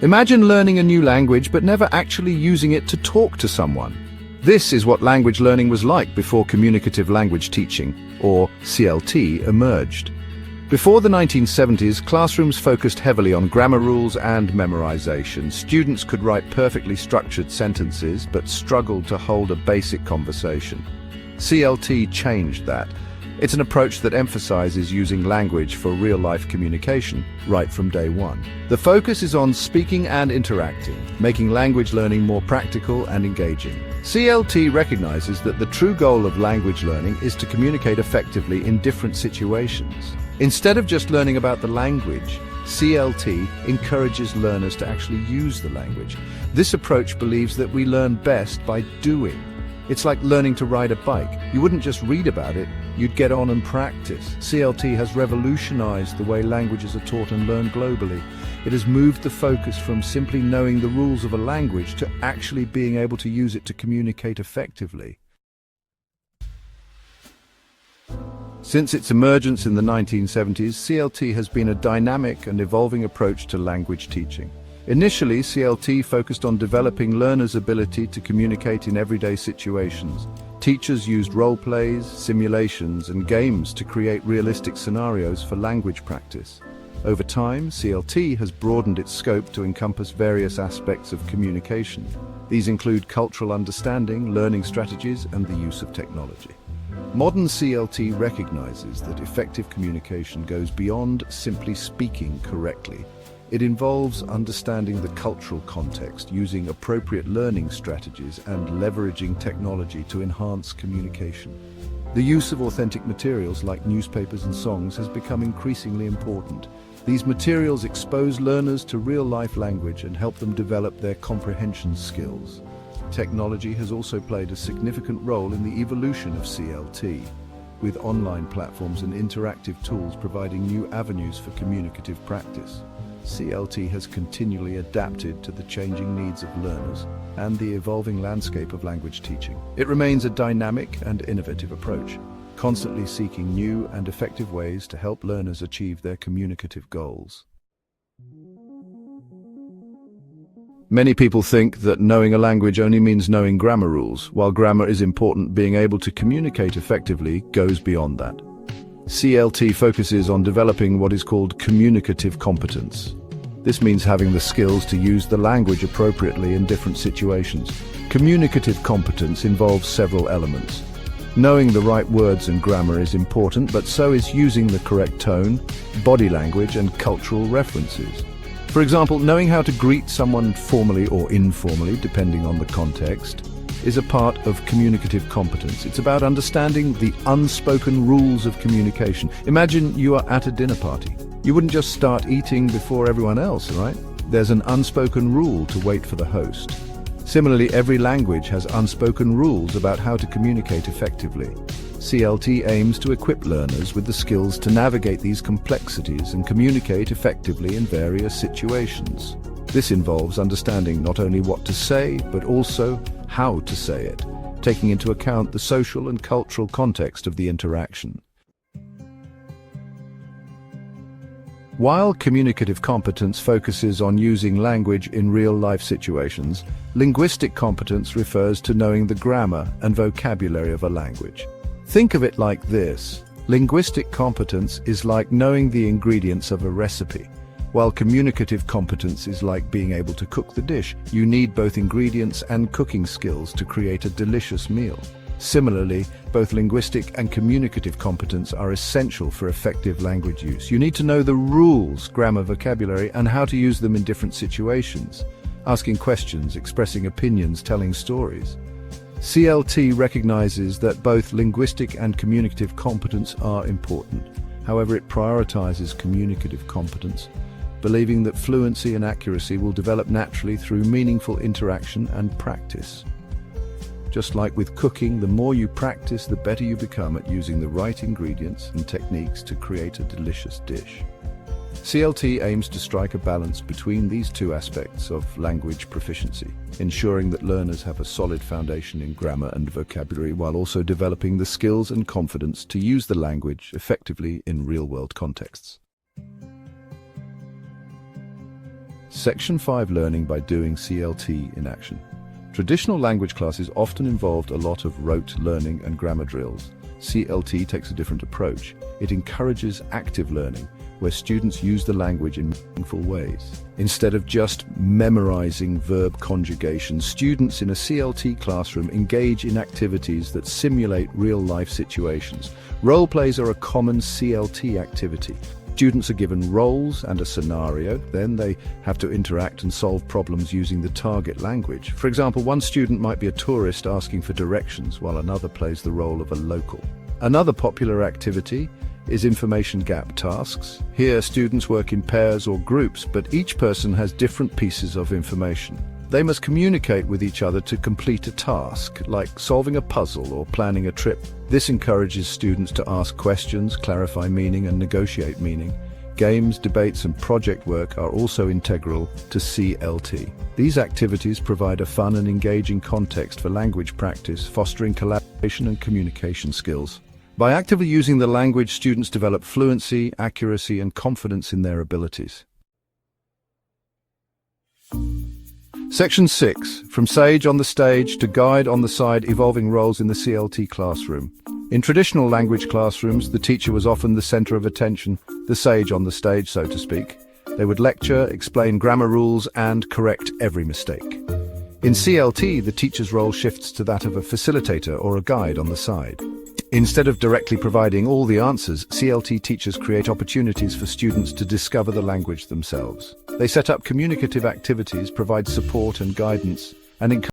Imagine learning a new language but never actually using it to talk to someone. This is what language learning was like before communicative language teaching, or CLT, emerged. Before the 1970s, classrooms focused heavily on grammar rules and memorization. Students could write perfectly structured sentences but struggled to hold a basic conversation. CLT changed that. It's an approach that emphasizes using language for real-life communication right from day one. The focus is on speaking and interacting, making language learning more practical and engaging. CLT recognizes that the true goal of language learning is to communicate effectively in different situations. Instead of just learning about the language, CLT encourages learners to actually use the language. This approach believes that we learn best by doing. It's like learning to ride a bike. You wouldn't just read about it, you'd get on and practice. CLT has revolutionized the way languages are taught and learned globally. It has moved the focus from simply knowing the rules of a language to actually being able to use it to communicate effectively. Since its emergence in the 1970s, CLT has been a dynamic and evolving approach to language teaching. Initially, CLT focused on developing learners' ability to communicate in everyday situations. Teachers used role plays, simulations, and games to create realistic scenarios for language practice. Over time, CLT has broadened its scope to encompass various aspects of communication. These include cultural understanding, learning strategies, and the use of technology. Modern CLT recognizes that effective communication goes beyond simply speaking correctly. It involves understanding the cultural context, using appropriate learning strategies, and leveraging technology to enhance communication. The use of authentic materials like newspapers and songs has become increasingly important. These materials expose learners to real-life language and help them develop their comprehension skills. Technology has also played a significant role in the evolution of CLT, with online platforms and interactive tools providing new avenues for communicative practice. CLT has continually adapted to the changing needs of learners and the evolving landscape of language teaching. It remains a dynamic and innovative approach, constantly seeking new and effective ways to help learners achieve their communicative goals. Many people think that knowing a language only means knowing grammar rules. While grammar is important, being able to communicate effectively goes beyond that. CLT focuses on developing what is called communicative competence. This means having the skills to use the language appropriately in different situations. Communicative competence involves several elements. Knowing the right words and grammar is important, but so is using the correct tone, body language, and cultural references. For example, knowing how to greet someone formally or informally, depending on the context, is a part of communicative competence. It's about understanding the unspoken rules of communication. Imagine you are at a dinner party. You wouldn't just start eating before everyone else, right? There's an unspoken rule to wait for the host. Similarly, every language has unspoken rules about how to communicate effectively. CLT aims to equip learners with the skills to navigate these complexities and communicate effectively in various situations. This involves understanding not only what to say, but also how to say it, taking into account the social and cultural context of the interaction. While communicative competence focuses on using language in real-life situations, linguistic competence refers to knowing the grammar and vocabulary of a language. Think of it like this. Linguistic competence is like knowing the ingredients of a recipe, while communicative competence is like being able to cook the dish. You need both ingredients and cooking skills to create a delicious meal. Similarly, both linguistic and communicative competence are essential for effective language use. You need to know the rules, grammar, vocabulary, and how to use them in different situations. Asking questions, expressing opinions, telling stories. CLT recognizes that both linguistic and communicative competence are important. However, it prioritizes communicative competence, believing that fluency and accuracy will develop naturally through meaningful interaction and practice. Just like with cooking, the more you practice, the better you become at using the right ingredients and techniques to create a delicious dish. CLT aims to strike a balance between these two aspects of language proficiency, ensuring that learners have a solid foundation in grammar and vocabulary while also developing the skills and confidence to use the language effectively in real-world contexts. Section 5: Learning by Doing, CLT in Action. Traditional language classes often involved a lot of rote learning and grammar drills. CLT takes a different approach. It encourages active learning, where students use the language in meaningful ways. Instead of just memorizing verb conjugation, students in a CLT classroom engage in activities that simulate real-life situations. Role plays are a common CLT activity. Students are given roles and a scenario, then they have to interact and solve problems using the target language. For example, one student might be a tourist asking for directions, while another plays the role of a local. Another popular activity is information gap tasks. Here, students work in pairs or groups, but each person has different pieces of information. They must communicate with each other to complete a task, like solving a puzzle or planning a trip. This encourages students to ask questions, clarify meaning, and negotiate meaning. Games, debates, and project work are also integral to CLT. These activities provide a fun and engaging context for language practice, fostering collaboration and communication skills. By actively using the language, students develop fluency, accuracy, and confidence in their abilities. Section 6: From sage on the stage to guide on the side, evolving roles in the CLT classroom. In traditional language classrooms, the teacher was often the center of attention, the sage on the stage, so to speak. They would lecture, explain grammar rules, and correct every mistake. In CLT, the teacher's role shifts to that of a facilitator or a guide on the side. Instead of directly providing all the answers, CLT teachers create opportunities for students to discover the language themselves. They set up communicative activities, provide support and guidance, and encourage